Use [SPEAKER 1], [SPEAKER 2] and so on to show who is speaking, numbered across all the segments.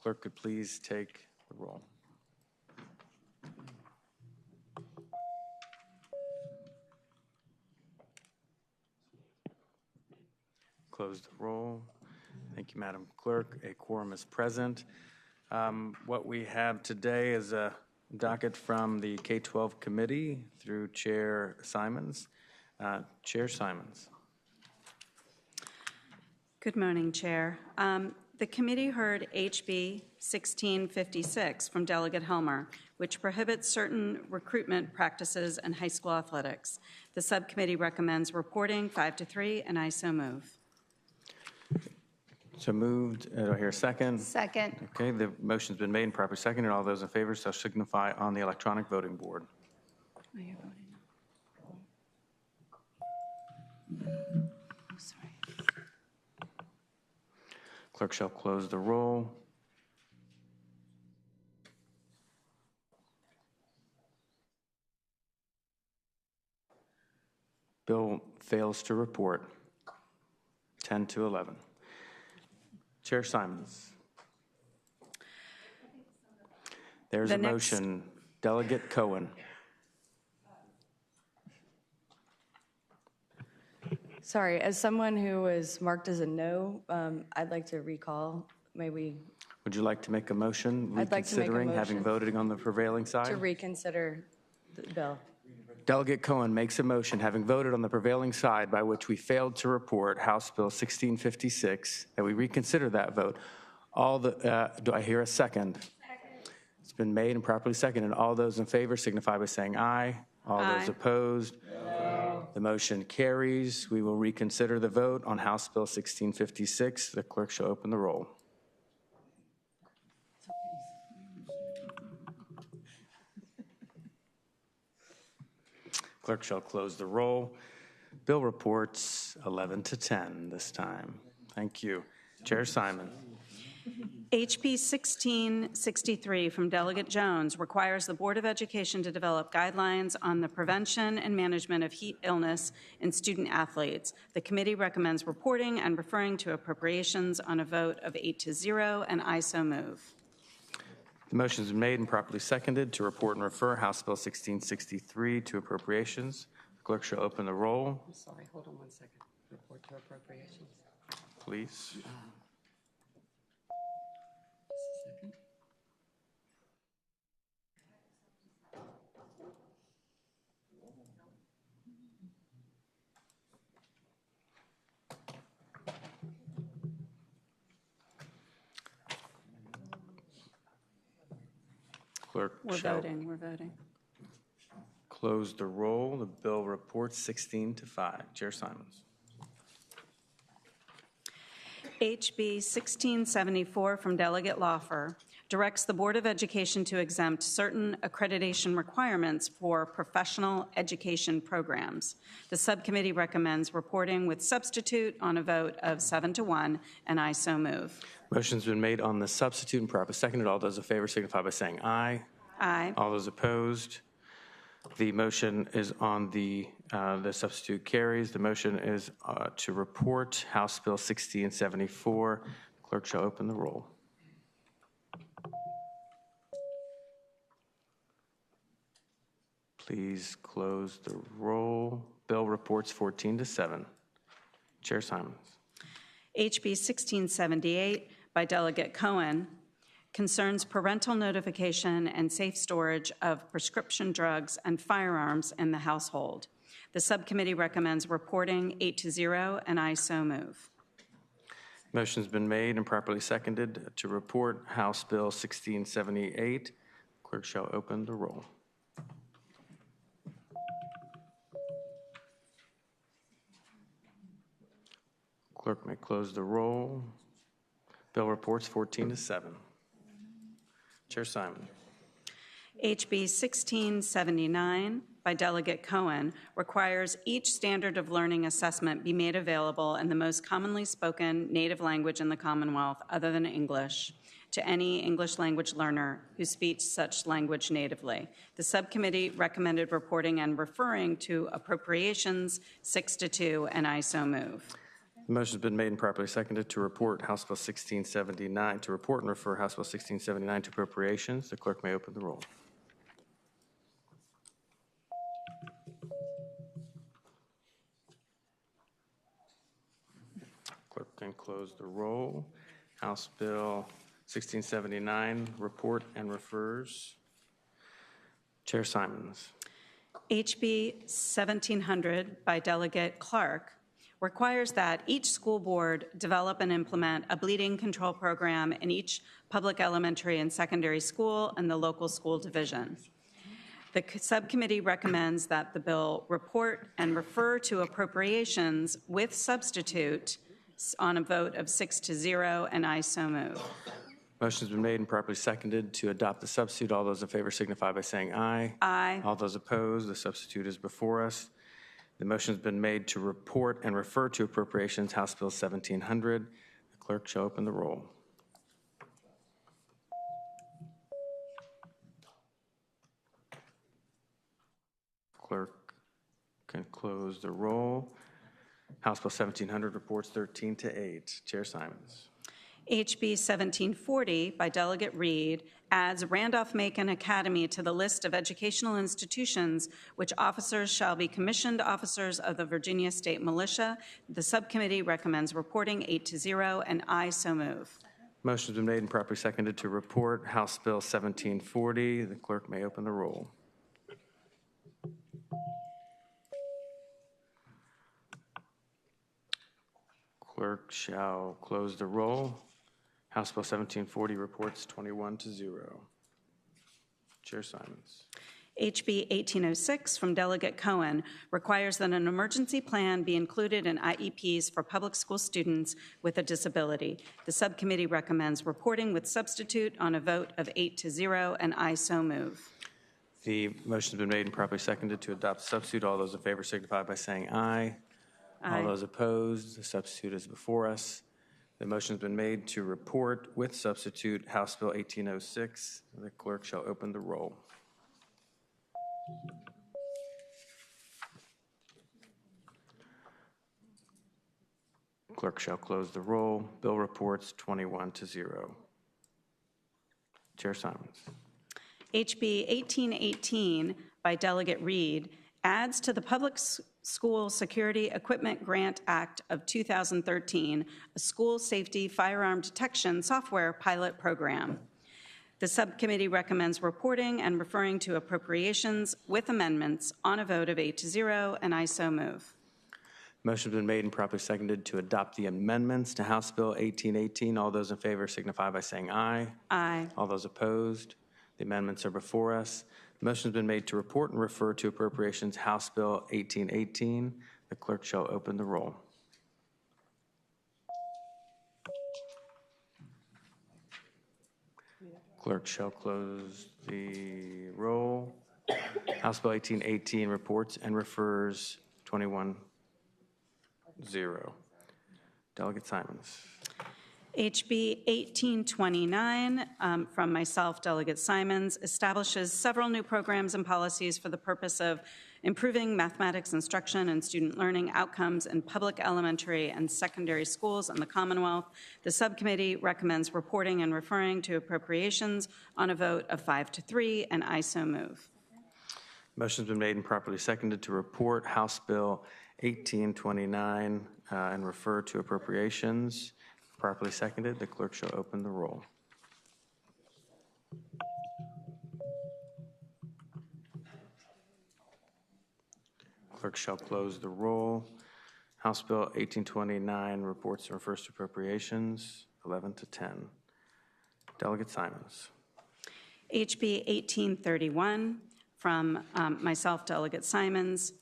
[SPEAKER 1] Clerk could please take the roll. Close the roll. Thank you, Madam Clerk. A quorum is present. What we have today is a docket from the K-12 committee through Chair Simons. Chair Simons.
[SPEAKER 2] Good morning, Chair. The committee heard HB 1656 from Delegate Helmer, which prohibits certain recruitment practices in high school athletics. The subcommittee recommends reporting 5-3, and I so move.
[SPEAKER 1] So moved. Do I hear a second?
[SPEAKER 3] Second.
[SPEAKER 1] Okay, the motion's been made and properly seconded. All those in favor shall signify on the electronic voting board.
[SPEAKER 2] Oh, you're voting. Oh, sorry.
[SPEAKER 1] Clerk shall close the roll. Bill fails to report. 10-11. Chair Simons. There's a motion. Delegate Cohen.
[SPEAKER 3] Sorry, as someone who was marked as a no, I'd like to recall,
[SPEAKER 1] Would you like to make a motion
[SPEAKER 3] I'd like to make a
[SPEAKER 1] reconsidering
[SPEAKER 3] motion
[SPEAKER 1] having voted on the prevailing side?
[SPEAKER 3] to reconsider the bill.
[SPEAKER 1] Delegate Cohen makes a motion, having voted on the prevailing side by which we failed to report House Bill 1656, that we reconsider that vote. Do I hear a second? Second. It's been made and properly seconded. All those in favor signify by saying aye. All those opposed? No. The motion carries. We will reconsider the vote on House Bill 1656. The clerk shall open the roll. Clerk shall close the roll. Bill reports 11-10 this time. Thank you. Chair Simon.
[SPEAKER 2] HB 1663 from Delegate Jones requires the Board of Education to develop guidelines on the prevention and management of heat illness in student athletes. The committee recommends reporting and referring to appropriations on a vote of 8-0, and I so move.
[SPEAKER 1] The motion has been made and properly seconded to report and refer House Bill 1663 to appropriations. The clerk shall open the roll.
[SPEAKER 4] I'm sorry, hold on one second. Report to appropriations.
[SPEAKER 1] Please.
[SPEAKER 4] Just a second.
[SPEAKER 1] Clerk
[SPEAKER 2] We're
[SPEAKER 1] shall
[SPEAKER 2] voting.
[SPEAKER 1] close the roll. The bill reports 16-5. Chair Simons.
[SPEAKER 2] HB 1674 from Delegate Lawfer directs the Board of Education to exempt certain accreditation requirements for professional education programs. The subcommittee recommends reporting with substitute on a vote of 7-1, and I so move.
[SPEAKER 1] Motion's been made on the substitute and properly seconded. All those in favor signify by saying aye.
[SPEAKER 2] Aye.
[SPEAKER 1] All those opposed? The motion is on the substitute carries. The motion is to report House Bill 1674. Clerk shall open the roll. Please close the roll. Bill reports 14-7. Chair Simons.
[SPEAKER 2] HB 1678 by Delegate Cohen concerns parental notification and safe storage of prescription drugs and firearms in the household. The subcommittee recommends reporting 8-0, and I so move.
[SPEAKER 1] Motion's been made and properly seconded to report House Bill 1678. Clerk shall open the roll. Clerk may close the roll. Bill reports 14-7. Chair Simon.
[SPEAKER 2] HB 1679 by Delegate Cohen requires each standard of learning assessment be made available in the most commonly spoken native language in the Commonwealth other than English to any English language learner who speaks such language natively. The subcommittee recommended reporting and referring to appropriations 6-2, and I so move.
[SPEAKER 1] The motion's been made and properly seconded to report House Bill 1679, to report and refer House Bill 1679 to appropriations. The clerk may open the roll. Clerk can close the roll. House Bill 1679, report and refers. Chair Simons.
[SPEAKER 2] HB 1700 by Delegate Clark requires that each school board develop and implement a bleeding control program in each public elementary and secondary school and the local school division. The subcommittee recommends that the bill report and refer to appropriations with substitute on a vote of 6-0, and I so move.
[SPEAKER 1] Motion's been made and properly seconded to adopt the substitute. All those in favor signify by saying aye.
[SPEAKER 2] Aye.
[SPEAKER 1] All those opposed, the substitute is before us. The motion's been made to report and refer to appropriations, House Bill 1700. The clerk shall open the roll. Clerk can close the roll. House Bill 1700 reports 13-8. Chair Simons.
[SPEAKER 2] HB 1740 by Delegate Reed adds Randolph-Macon Academy to the list of educational institutions which officers shall be commissioned officers of the Virginia State Militia. The subcommittee recommends reporting 8-0, and I so move.
[SPEAKER 1] Motion's been made and properly seconded to report House Bill 1740. The clerk may open the roll. Clerk shall close the roll. House Bill 1740 reports 21-0. Chair Simons.
[SPEAKER 2] HB 1806 from Delegate Cohen requires that an emergency plan be included in IEPs for public school students with a disability. The subcommittee recommends reporting with substitute on a vote of 8-0, and I so move.
[SPEAKER 1] The motion's been made and properly seconded to adopt the substitute. All those in favor signify by saying aye.
[SPEAKER 2] Aye.
[SPEAKER 1] All those opposed, the substitute is before us. The motion's been made to report with substitute House Bill 1806. The clerk shall open the roll. Clerk shall close the roll. Bill reports 21-0. Chair Simons.
[SPEAKER 2] HB 1818 by Delegate Reed adds to the Public School Security Equipment Grant Act of 2013 a school safety firearm detection software pilot program. The subcommittee recommends reporting and referring to appropriations with amendments on a vote of 8-0, and I so move.
[SPEAKER 1] Motion's been made and properly seconded to adopt the amendments to House Bill 1818. All those in favor signify by saying aye.
[SPEAKER 2] Aye.
[SPEAKER 1] All those opposed, the amendments are before us. The motion's been made to report and refer to appropriations House Bill 1818. The clerk shall open the roll. Clerk shall close the roll. House Bill 1818 reports and refers 21-0. Delegate Simons.
[SPEAKER 2] HB 1829 from myself, Delegate Simons, establishes several new programs and policies for the purpose of improving mathematics instruction and student learning outcomes in public elementary and secondary schools in the Commonwealth. The subcommittee recommends reporting and referring to appropriations on a vote of 5-3, and I so move.
[SPEAKER 1] Motion's been made and properly seconded to report House Bill 1829 and refer to appropriations. Properly seconded, the clerk shall open the roll. Clerk shall close the roll. House Bill 1829 reports and refers to appropriations 11-10. Delegate Simons.
[SPEAKER 2] HB 1831 from myself, Delegate Simons,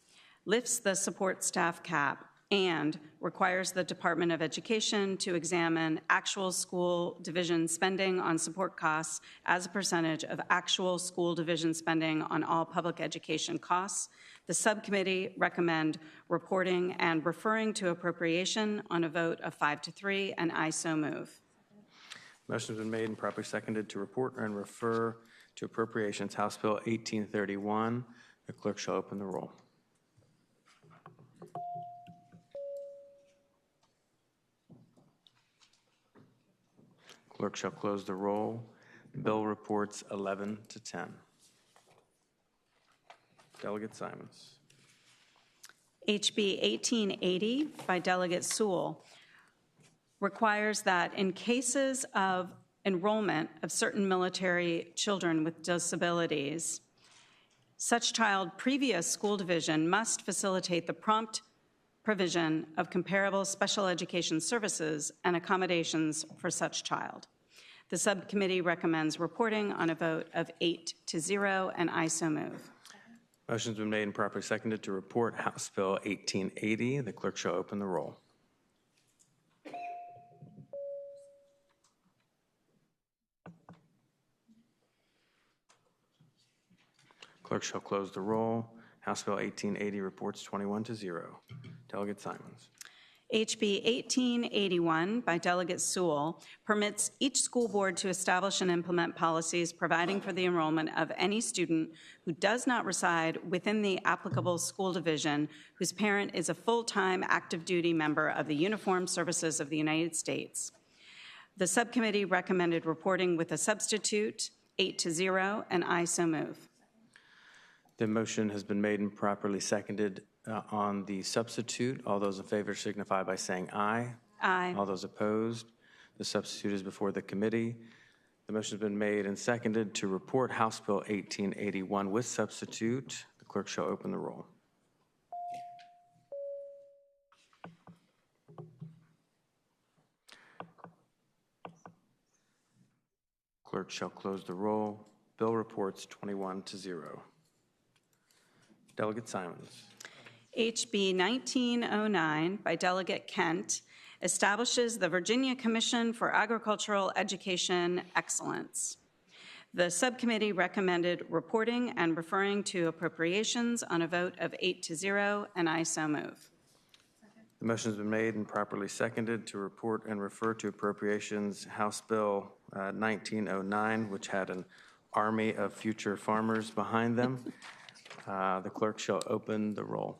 [SPEAKER 2] lifts the support staff cap and requires the Department of Education to examine actual school division spending on support costs as a percentage of actual school division spending on all public education costs. The subcommittee recommend reporting and referring to appropriation on a vote of 5-3, and I so move.
[SPEAKER 1] Motion's been made and properly seconded to report and refer to appropriations House Bill 1831. The clerk shall open the roll. Clerk shall close the roll. Bill reports 11 to 10. Delegate Simons.
[SPEAKER 2] HB 1880 by Delegate Sewell requires that in cases of enrollment of certain military children with disabilities, such child previous school division must facilitate the prompt provision of comparable special education services and accommodations for such child. The subcommittee recommends reporting on a vote of 8-0, and I so move.
[SPEAKER 1] Motion's been made and properly seconded to report House Bill 1880. The clerk shall open the roll. Clerk shall close the roll. House Bill 1880 reports 21-0. Delegate Simons.
[SPEAKER 2] HB 1881 by Delegate Sewell permits each school board to establish and implement policies providing for the enrollment of any student who does not reside within the applicable school division whose parent is a full-time active duty member of the Uniformed Services of the United States. The subcommittee recommended reporting with a substitute, 8-0, and I so move.
[SPEAKER 1] The motion has been made and properly seconded on the substitute. All those in favor signify by saying aye.
[SPEAKER 2] Aye.
[SPEAKER 1] All those opposed, the substitute is before the committee. The motion has been made and seconded to report House Bill 1881 with substitute. The clerk shall open the roll. Clerk shall close the roll. Bill reports 21-0. Delegate Simons.
[SPEAKER 2] HB 1909 by Delegate Kent establishes the Virginia Commission for Agricultural Education Excellence. The subcommittee recommended reporting and referring to appropriations on a vote of 8-0, and I so move.
[SPEAKER 1] The motion has been made and properly seconded to report and refer to appropriations House Bill 1909, which had an army of future farmers behind them. The clerk shall open the roll.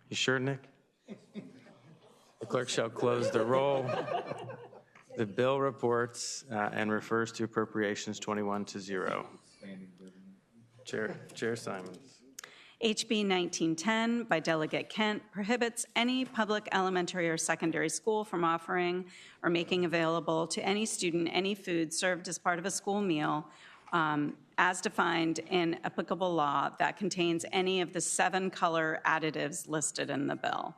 [SPEAKER 1] You sure, Nick? The clerk shall close the roll. The bill reports and refers to appropriations 21-0. Chair Simons.
[SPEAKER 2] HB 1910 by Delegate Kent prohibits any public elementary or secondary school from offering or making available to any student any food served as part of a school meal as defined in applicable law that contains any of the 7 color additives listed in the bill.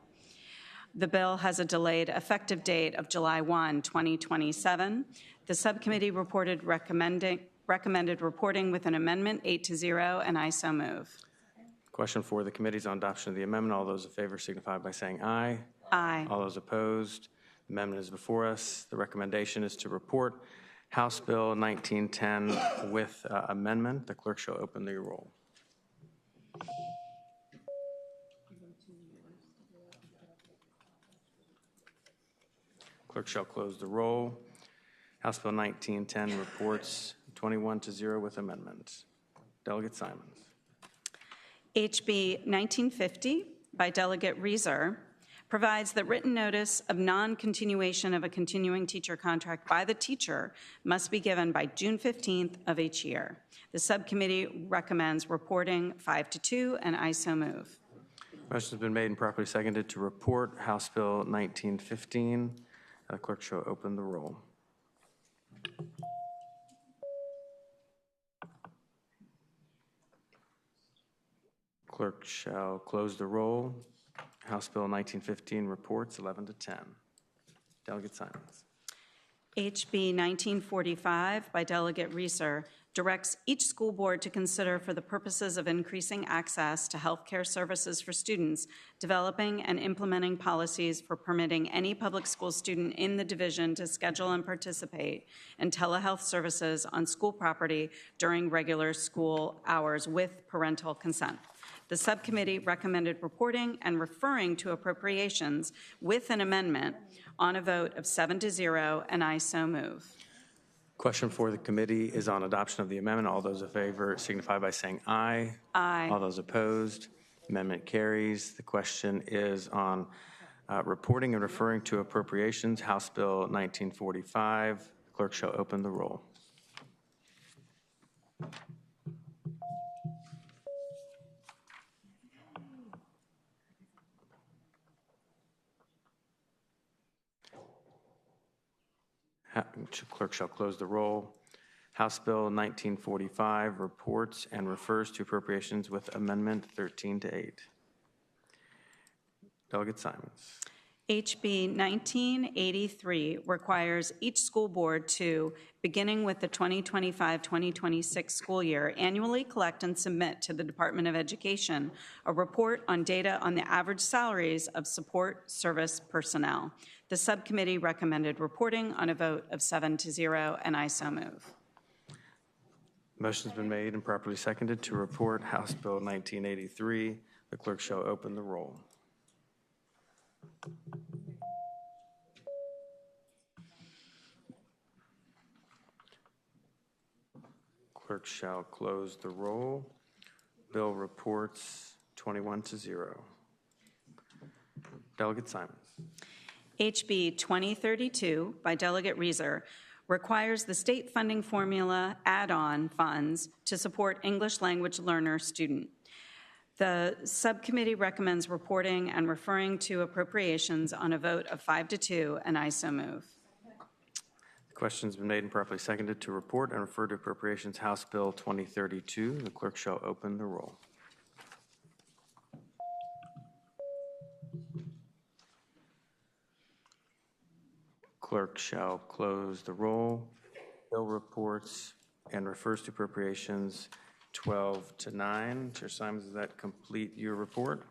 [SPEAKER 2] The bill has a delayed effective date of July 1, 2027. The subcommittee recommended reporting with an amendment 8-0, and I so move.
[SPEAKER 1] Question for the committees on adoption of the amendment. All those in favor signify by saying aye.
[SPEAKER 2] Aye.
[SPEAKER 1] All those opposed, the amendment is before us. The recommendation is to report House Bill 1910 with amendment. The clerk shall open the roll. Clerk shall close the roll. House Bill 1910 reports 21-0 with amendment. Delegate Simons.
[SPEAKER 2] HB 1950 by Delegate Reeser provides that written notice of non-continuation of a continuing teacher contract by the teacher must be given by June 15th of each year. The subcommittee recommends reporting 5-2, and I so move.
[SPEAKER 1] Motion has been made and properly seconded to report House Bill 1915. The clerk shall open the roll. Clerk shall close the roll. House Bill 1915 reports 11-10. Delegate Simons.
[SPEAKER 2] HB 1945 by Delegate Reeser directs each school board to consider, for the purposes of increasing access to health care services for students, developing and implementing policies for permitting any public school student in the division to schedule and participate in telehealth services on school property during regular school hours with parental consent. The subcommittee recommended reporting and referring to appropriations with an amendment on a vote of 7-0, and I so move.
[SPEAKER 1] Question for the committee is on adoption of the amendment. All those in favor signify by saying aye.
[SPEAKER 2] Aye.
[SPEAKER 1] All those opposed, Amendment carries. The question is on reporting and referring to appropriations, House Bill 1945. Clerk shall open the roll. Clerk shall close the roll. House Bill 1945 reports and refers to appropriations with Amendment 13-8. Delegate Simons.
[SPEAKER 2] HB 1983 requires each school board to, beginning with the 2025-2026 school year, annually collect and submit to the Department of Education a report on data on the average salaries of support service personnel. The subcommittee recommended reporting on a vote of 7-0, and I so move.
[SPEAKER 1] Motion's been made and properly seconded to report House Bill 1983. The clerk shall open the roll. Clerk shall close the roll. Bill reports 21-0. Delegate Simons.
[SPEAKER 2] HB 2032 by Delegate Reeser requires the state funding formula add-on funds to support English language learner student. The subcommittee recommends reporting and referring to appropriations on a vote of 5-2, and I so move.
[SPEAKER 1] The question's been made and properly seconded to report and refer to appropriations House Bill 2032. The clerk shall open the roll. Clerk shall close the roll. Bill reports and refers to appropriations 12-9. Chair Simons, does that complete your report?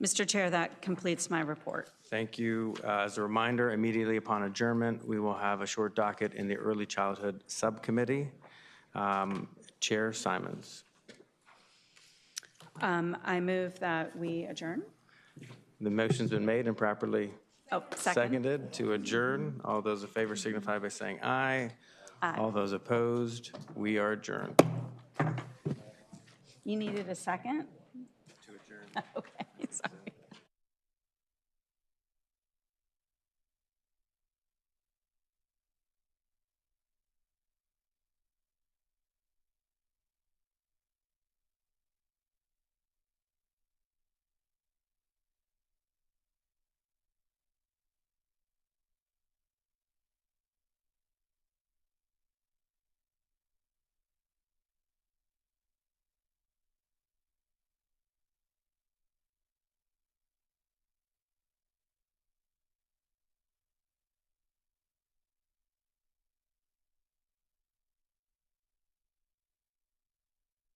[SPEAKER 2] Mr. Chair, that completes my report.
[SPEAKER 1] Thank you. As a reminder, immediately upon adjournment, we will have a short docket in the Early Childhood Subcommittee. Chair Simons.
[SPEAKER 2] I move that we adjourn.
[SPEAKER 1] The motion's been made and properly
[SPEAKER 2] Second.
[SPEAKER 1] seconded to adjourn. All those in favor signify by saying aye.
[SPEAKER 2] Aye.
[SPEAKER 1] All those opposed, we are adjourned.
[SPEAKER 2] You needed a second?
[SPEAKER 1] To adjourn.
[SPEAKER 2] Okay.